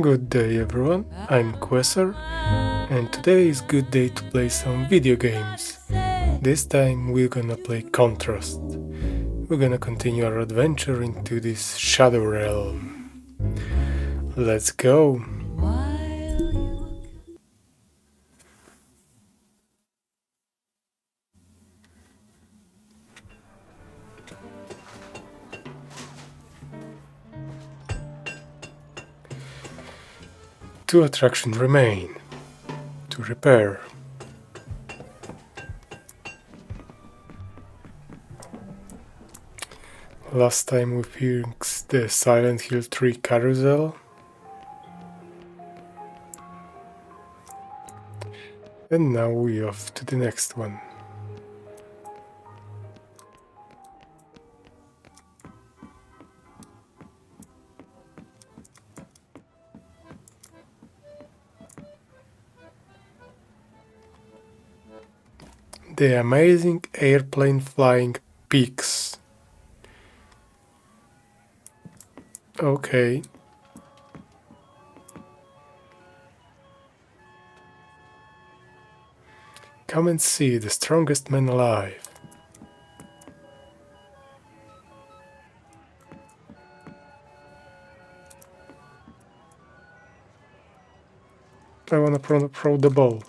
Good day everyone, I'm Quesser, and today is good day to play some video games. This time we're gonna play Contrast. We're gonna continue our adventure into this shadow realm. Let's go! Two attractions remain to repair. Last time we fixed the Silent Hill 3 carousel. And now we're off to the next one. The amazing airplane flying peaks. Okay. Come and see the strongest man alive. I wanna throw the ball.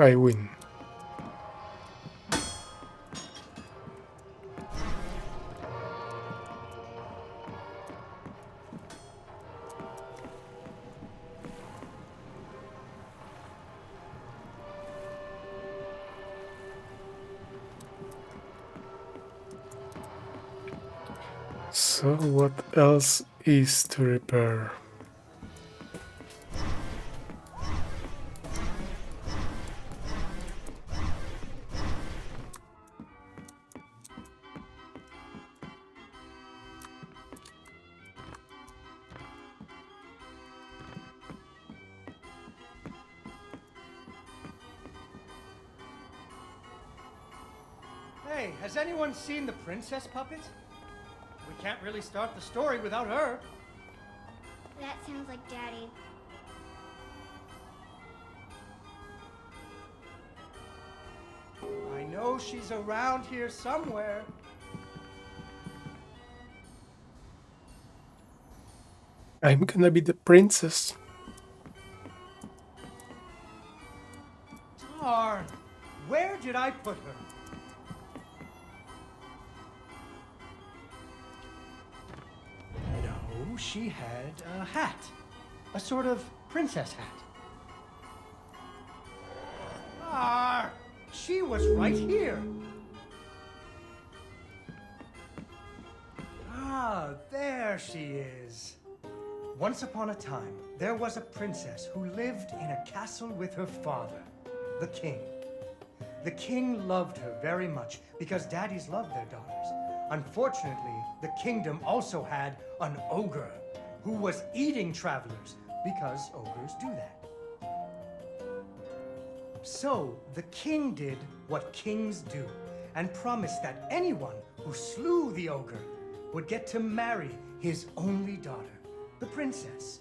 I win. So what else is to repair? Hey, has anyone seen the princess puppet? We can't really start the story without her. That sounds like Daddy. I know she's around here somewhere. I'm gonna be the princess. Darn! Where did I put her? No, she had a hat. A sort of princess hat. Ah! She was right here. Ah, there she is. Once upon a time, there was a princess who lived in a castle with her father, the king. The king loved her very much because daddies loved their daughters. Unfortunately, the kingdom also had an ogre who was eating travelers because ogres do that. So the king did what kings do and promised that anyone who slew the ogre would get to marry his only daughter, the princess,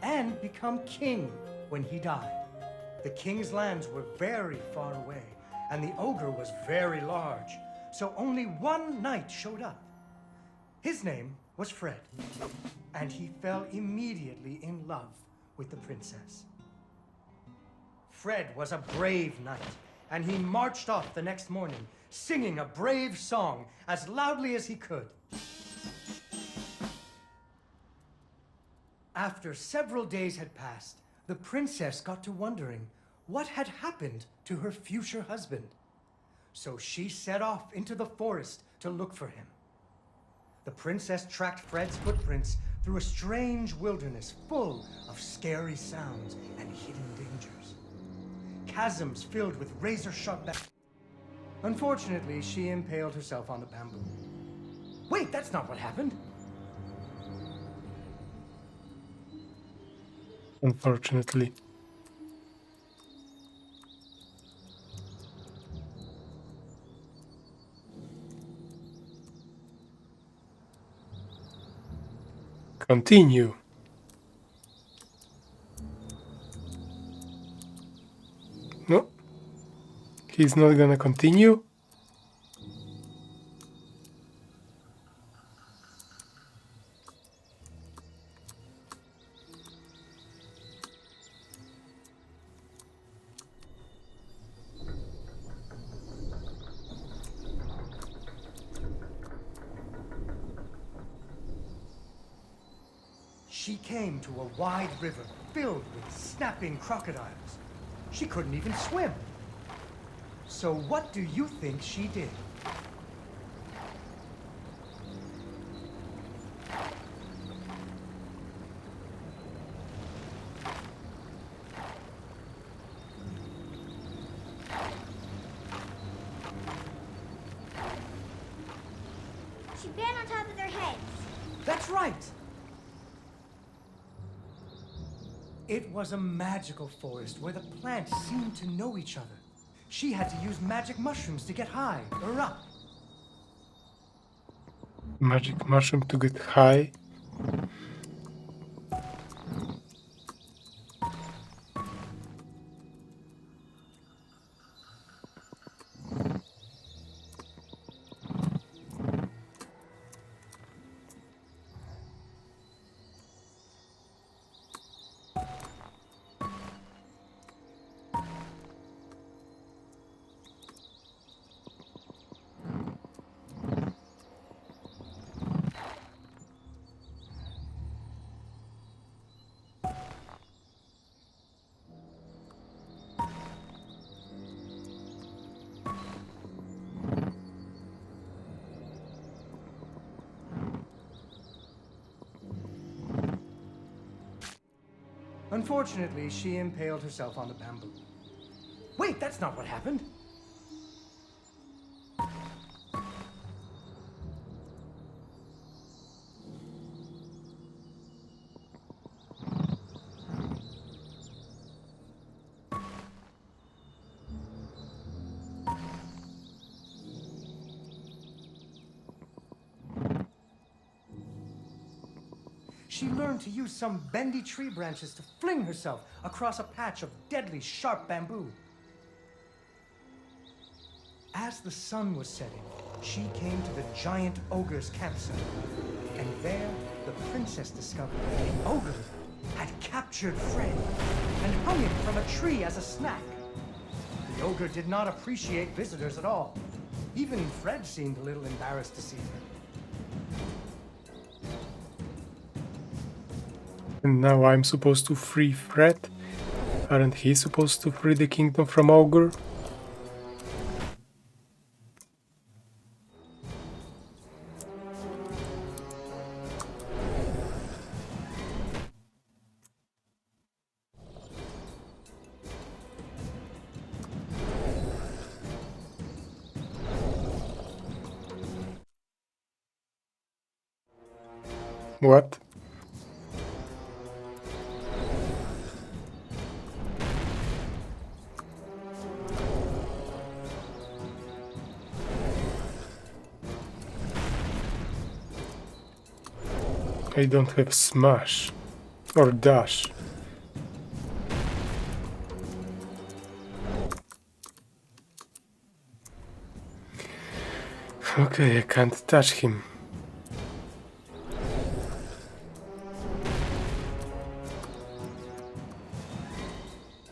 and become king when he died. The king's lands were very far away, and the ogre was very large, so only one knight showed up. His name was Fred, and he fell immediately in love with the princess. Fred was a brave knight, and he marched off the next morning, singing a brave song as loudly as he could. After several days had passed, the princess got to wondering what had happened to her future husband. So she set off into the forest to look for him. The princess tracked Fred's footprints through a strange wilderness full of scary sounds and hidden dangers. Chasms filled with razor-sharp Unfortunately, she impaled herself on the bamboo. Wait, that's not what happened. Unfortunately. Continue. No, he's not gonna continue. She came to a wide river filled with snapping crocodiles. She couldn't even swim. So what do you think she did? She ran on top of their heads. That's right. It was a magical forest where the plants seemed to know each other. She had to use magic mushrooms to get high or up. Magic mushroom to get high. Unfortunately, she impaled herself on the bamboo. Wait, that's not what happened. She learned to use some bendy tree branches to fling herself across a patch of deadly sharp bamboo. As the sun was setting, she came to the giant ogre's campsite. And there, the princess discovered the ogre had captured Fred and hung him from a tree as a snack. The ogre did not appreciate visitors at all. Even Fred seemed a little embarrassed to see her. And now I'm supposed to free Fred? Aren't he supposed to free the kingdom from Ogre? What? I don't have smash or dash. Okay, I can't touch him.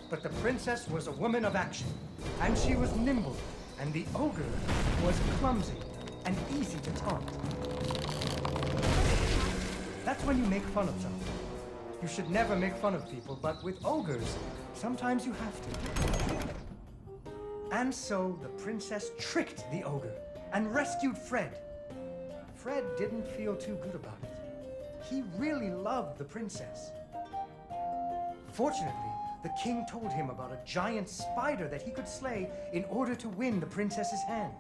But the princess was a woman of action, and she was nimble, and the ogre was clumsy and easy to taunt. That's when you make fun of something. You should never make fun of people, but with ogres, sometimes you have to. And so the princess tricked the ogre and rescued Fred. Fred didn't feel too good about it. He really loved the princess. Fortunately, the king told him about a giant spider that he could slay in order to win the princess's hand.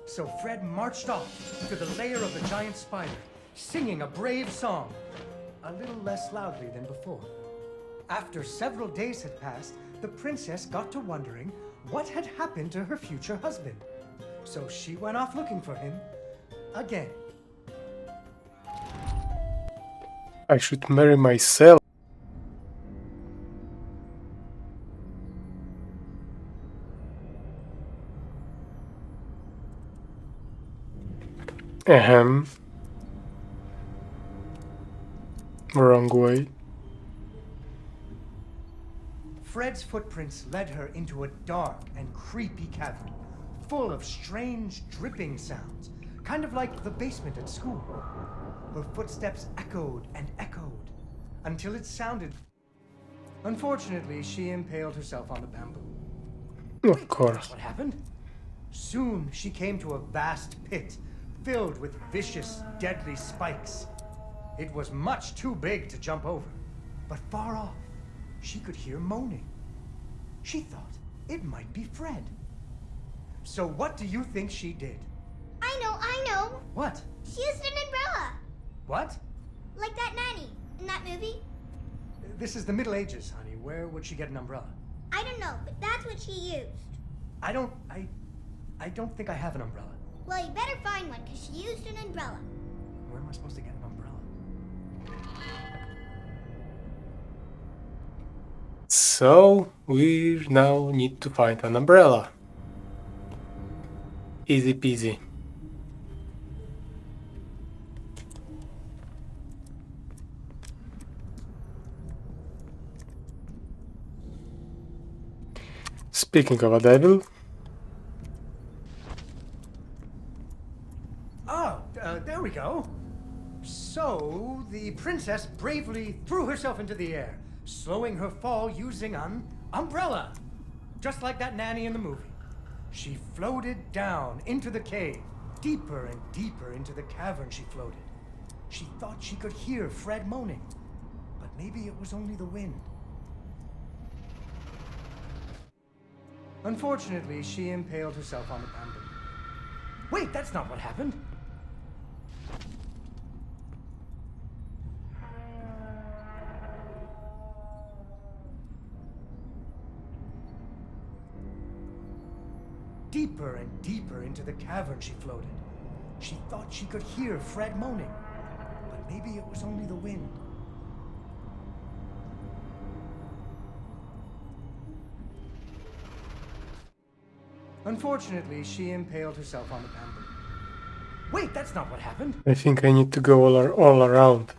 So Fred marched off to the lair of the giant spider, singing a brave song, a little less loudly than before. After several days had passed, the princess got to wondering what had happened to her future husband. So she went off looking for him again. I should marry myself. Ahem. Wrong way. Fred's footprints led her into a dark and creepy cavern, full of strange dripping sounds, kind of like the basement at school. Her footsteps echoed and echoed until it sounded. Unfortunately, she impaled herself on the bamboo. Of course. What happened? Soon she came to a vast pit filled with vicious, deadly spikes. It was much too big to jump over, but far off, she could hear moaning. She thought it might be Fred. So what do you think she did? I know. What? She used an umbrella. What? Like that nanny in that movie. This is the Middle Ages, honey. Where would she get an umbrella? I don't know, but that's what she used. I don't think I have an umbrella. Well, you better find one, because she used an umbrella. Where am I supposed to get an umbrella? So we now need to find an umbrella. Easy peasy. Speaking of a devil. There we go. So, the princess bravely threw herself into the air, slowing her fall using an umbrella. Just like that nanny in the movie. She floated down into the cave. Deeper and deeper into the cavern she floated. She thought she could hear Fred moaning, but maybe it was only the wind. Unfortunately, she impaled herself on the bamboo. Wait, that's not what happened. Deeper and deeper into the cavern she floated. She thought she could hear Fred moaning, but maybe it was only the wind. Unfortunately, she impaled herself on the bamboo. Wait, that's not what happened. I think I need to go all around.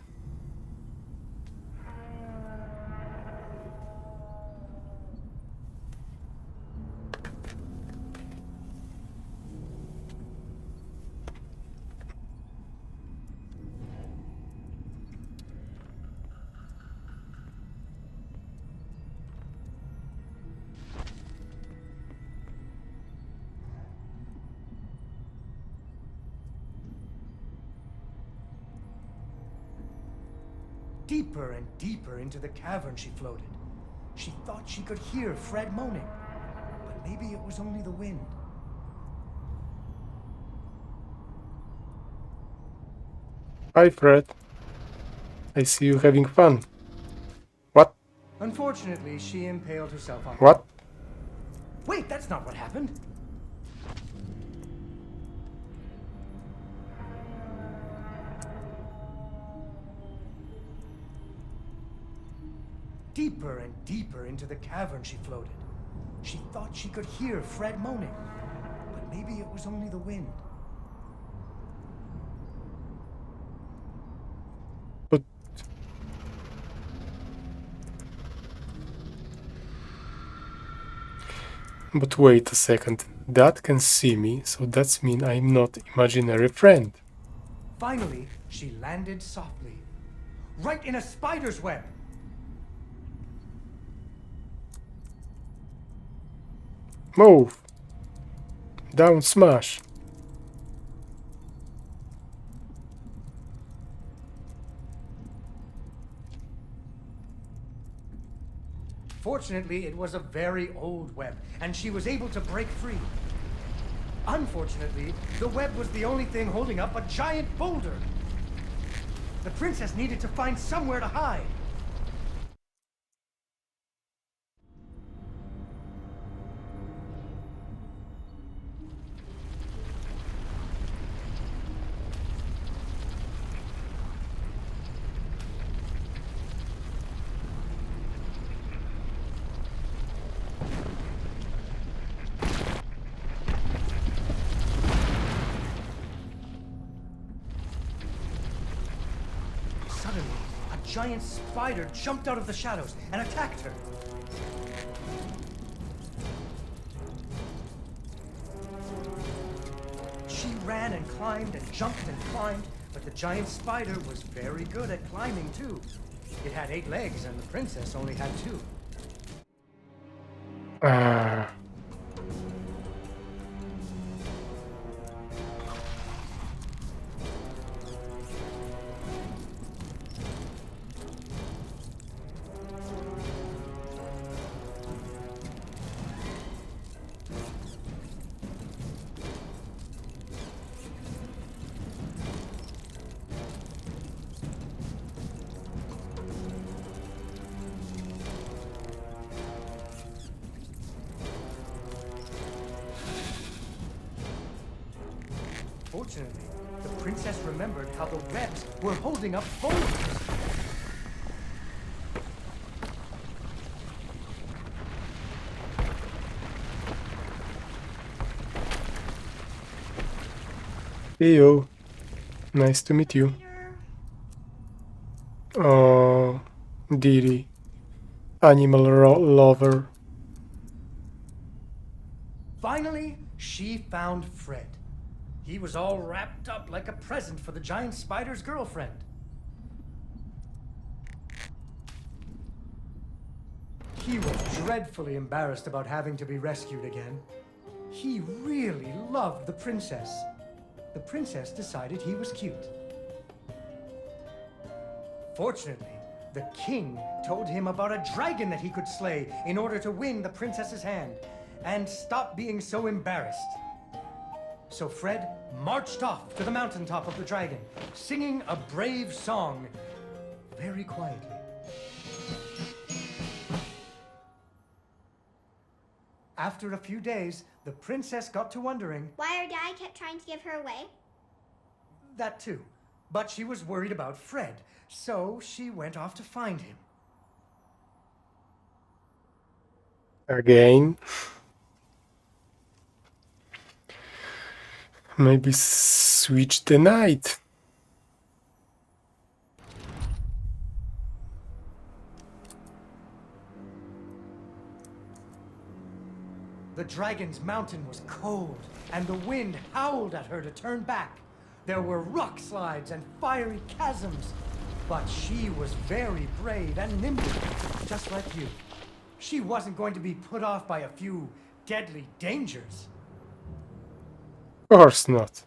Deeper and deeper into the cavern she floated. She thought she could hear Fred moaning, but maybe it was only the wind. Hi, Fred. I see you having fun. What? Unfortunately, she impaled herself on... What? Wait, that's not what happened. Deeper and deeper into the cavern she floated. She thought she could hear Fred moaning, but maybe it was only the wind. But... But wait a second. That can see me, so that's mean I'm not imaginary friend. Finally, she landed softly, right in a spider's web. Move! Down smash! Fortunately, it was a very old web, and she was able to break free. Unfortunately, the web was the only thing holding up a giant boulder. The princess needed to find somewhere to hide. Suddenly, a giant spider jumped out of the shadows and attacked her. She ran and climbed and jumped and climbed, but the giant spider was very good at climbing too. It had 8 legs and the princess only had 2. Ah. Fortunately, the princess remembered how the webs were holding up boulders. Hey yo, nice to meet you. Oh, Didi, animal lover. Finally, she found Fred. He was all wrapped up like a present for the giant spider's girlfriend. He was dreadfully embarrassed about having to be rescued again. He really loved the princess. The princess decided he was cute. Fortunately, the king told him about a dragon that he could slay in order to win the princess's hand and stop being so embarrassed. So Fred marched off to the mountaintop of the dragon, singing a brave song very quietly. After a few days, the princess got to wondering... Why her dad kept trying to give her away? That too. But she was worried about Fred, so she went off to find him. Again. Maybe switch the night. The dragon's mountain was cold, and the wind howled at her to turn back. There were rock slides and fiery chasms, but she was very brave and nimble, just like you. She wasn't going to be put off by a few deadly dangers. Of course not.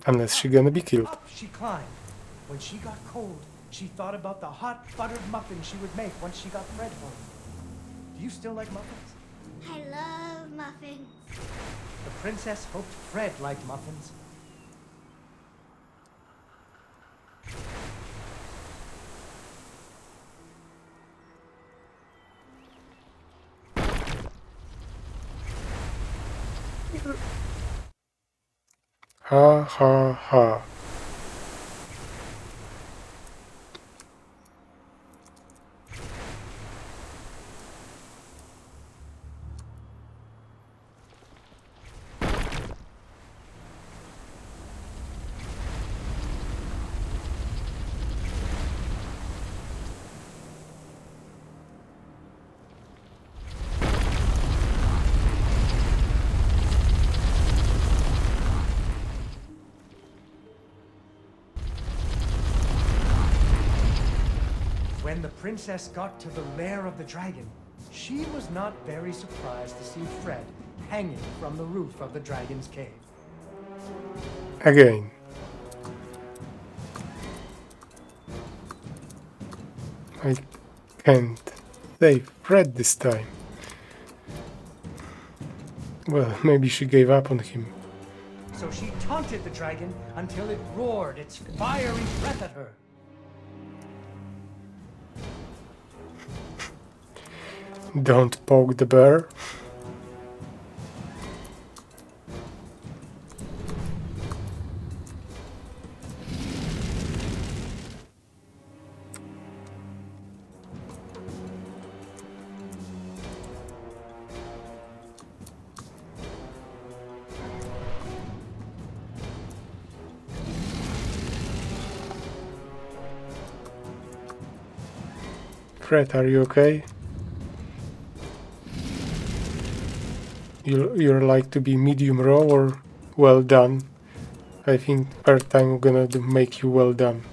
Unless she's gonna be killed. Up she climbed. When she got cold, she thought about the hot buttered muffins she would make once she got Fred home. Do you still like muffins? I love muffins. The princess hoped Fred liked muffins. Ha ha ha. When the princess got to the lair of the dragon, she was not very surprised to see Fred hanging from the roof of the dragon's cave. Again. I can't. save Fred this time. Well, maybe she gave up on him. So she taunted the dragon until it roared its fiery breath at her. Don't poke the bear. Fred, are you okay? You're like to be medium raw or well done? I think third time I'm gonna make you well done.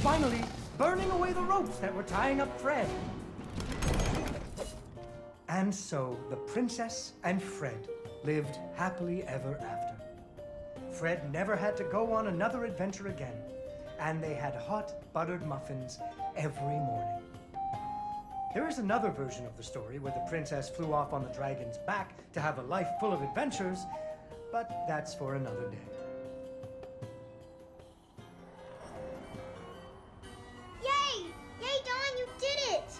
Finally, burning away the ropes that were tying up Fred. And so the princess and Fred lived happily ever after. Fred never had to go on another adventure again, and they had hot buttered muffins every morning. There is another version of the story where the princess flew off on the dragon's back to have a life full of adventures, but that's for another day. Yay! Yay, Dawn, you did it!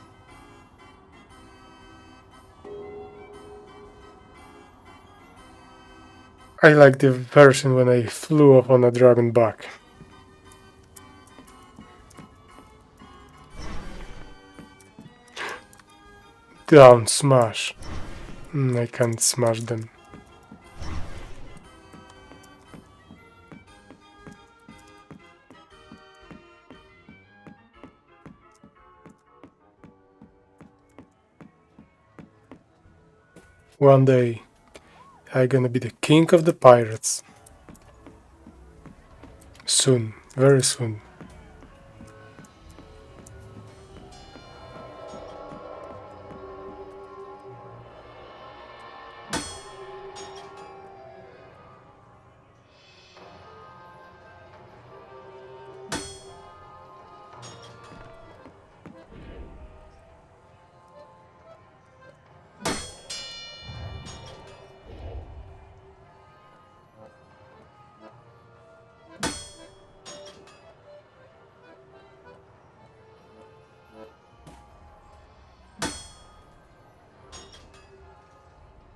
I like the version when I flew off on a dragon back. Down smash. I can't smash them. One day, I'm gonna be the king of the pirates. Soon, very soon.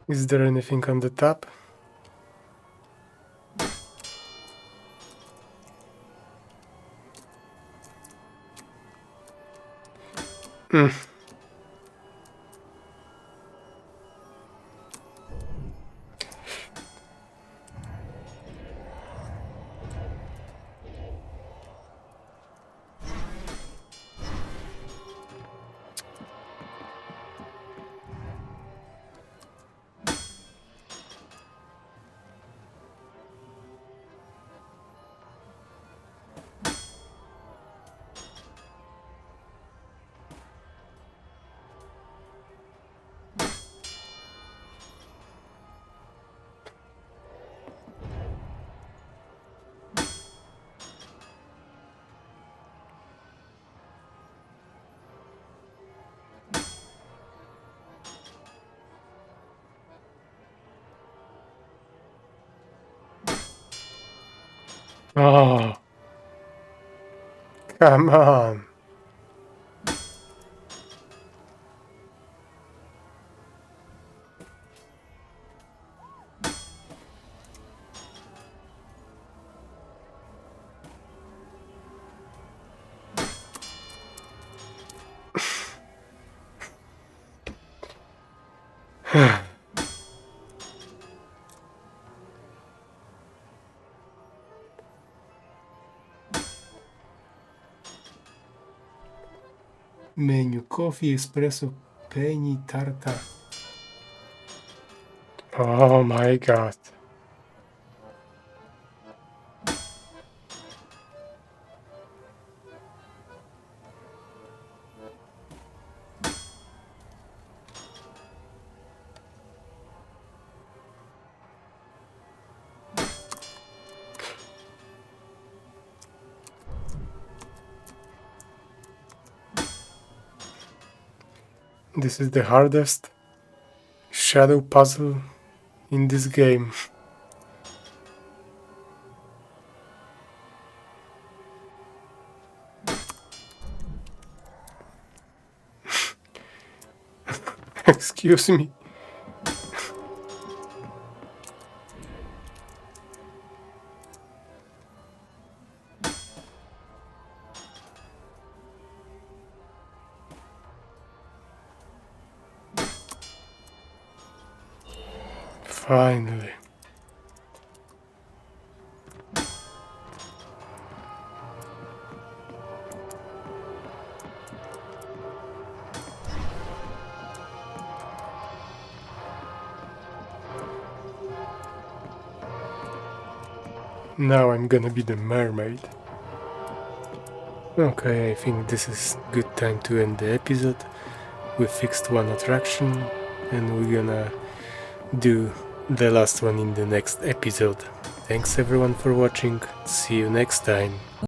Is there anything on the top? Oh, come on. Menu coffee, espresso, penny, tarta. Oh my god. This is the hardest shadow puzzle in this game. Excuse me. Finally. Now I'm gonna be the mermaid. Okay, I think this is good time to end the episode. We fixed one attraction and we're gonna do the last one in the next episode. Thanks everyone for watching. See you next time.